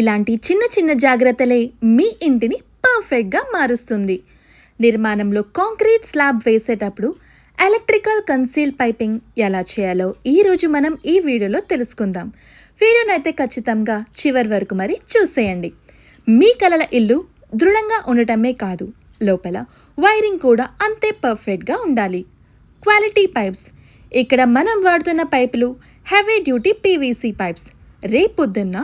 ఇలాంటి చిన్న చిన్న జాగ్రత్తలే మీ ఇంటిని పర్ఫెక్ట్గా మారుస్తుంది. నిర్మాణంలో కాంక్రీట్ స్లాబ్ వేసేటప్పుడు ఎలక్ట్రికల్ కన్సీల్డ్ పైపింగ్ ఎలా చేయాలో ఈరోజు మనం ఈ వీడియోలో తెలుసుకుందాం. వీడియోనైతే ఖచ్చితంగా చివరి వరకు మరి చూసేయండి. మీ కలల ఇల్లు దృఢంగా ఉండటమే కాదు, లోపల వైరింగ్ కూడా అంతే పర్ఫెక్ట్గా ఉండాలి. Quality pipes. ఇక్కడ మనం వాడుతున్న పైపులు హెవీ డ్యూటీ పీవీసీ పైప్స్. రేపొద్దున్న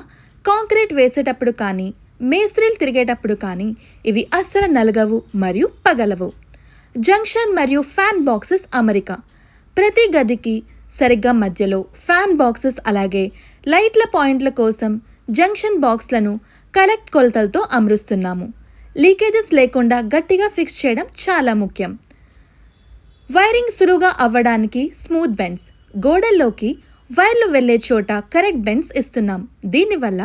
కాంక్రీట్ వేసేటప్పుడు కానీ మేస్త్రీలు తిరిగేటప్పుడు కానీ ఇవి అస్సలు నలగవు మరియు పగలవు. జంక్షన్ మరియు ఫ్యాన్ బాక్సెస్ అమరిక. ప్రతి గదికి సరిగ్గా మధ్యలో ఫ్యాన్ బాక్సెస్ అలాగే లైట్ల పాయింట్ల కోసం జంక్షన్ బాక్స్లను కరెక్ట్ కొలతలతో అమరుస్తున్నాము. లీకేజెస్ లేకుండా గట్టిగా ఫిక్స్ చేయడం చాలా ముఖ్యం. వైరింగ్ సులువుగా అవ్వడానికి స్మూత్ బెండ్స్. గోడల్లోకి వైర్లు వెళ్లే చోట కరెక్ట్ బెండ్స్ ఇస్తున్నాం. దీనివల్ల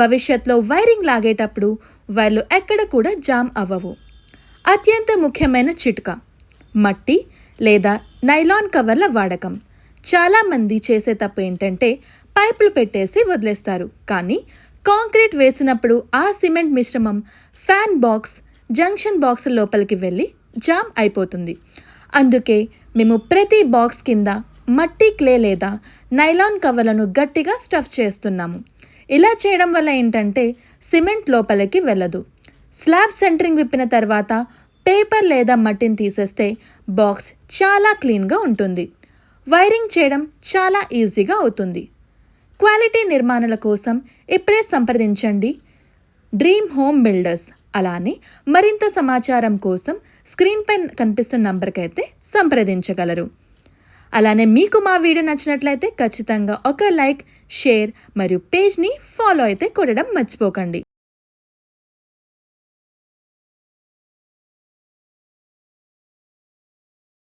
భవిష్యత్తులో వైరింగ్ లాగేటప్పుడు వైర్లు ఎక్కడ కూడా జామ్ అవ్వవు. అత్యంత ముఖ్యమైన చిట్కా మట్టి లేదా నైలాన్ కవర్ల వాడకం. చాలామంది చేసే తప్పు ఏంటంటే పైపులు పెట్టేసి వదిలేస్తారు, కానీ కాంక్రీట్ వేసినప్పుడు ఆ సిమెంట్ మిశ్రమం ఫ్యాన్ బాక్స్ జంక్షన్ బాక్స్ లోపలికి వెళ్ళి జామ్ అయిపోతుంది. అందుకే మేము ప్రతి బాక్స్ కింద మట్టి క్లే లేదా నైలాన్ కవర్లను గట్టిగా స్టఫ్ చేస్తున్నాము. ఇలా చేయడం వల్ల ఏంటంటే సిమెంట్ లోపలికి వెళ్ళదు. స్లాబ్ సెంటరింగ్ విప్పిన తర్వాత పేపర్ లేదా మట్టిని తీసేస్తే బాక్స్ చాలా క్లీన్గా ఉంటుంది. వైరింగ్ చేయడం చాలా ఈజీగా అవుతుంది. క్వాలిటీ నిర్మాణాల కోసం ఇప్పుడే సంప్రదించండి డ్రీమ్ హోమ్ బిల్డర్స్. అలానే మరింత సమాచారం కోసం స్క్రీన్పై కనిపిస్తున్న నంబర్కి అయితే సంప్రదించగలరు. అలానే మీకు మా వీడియో నచ్చినట్లయితే ఖచ్చితంగా ఒక లైక్, షేర్ మరియు పేజ్ని ఫాలో అయితే కొట్టడం మర్చిపోకండి.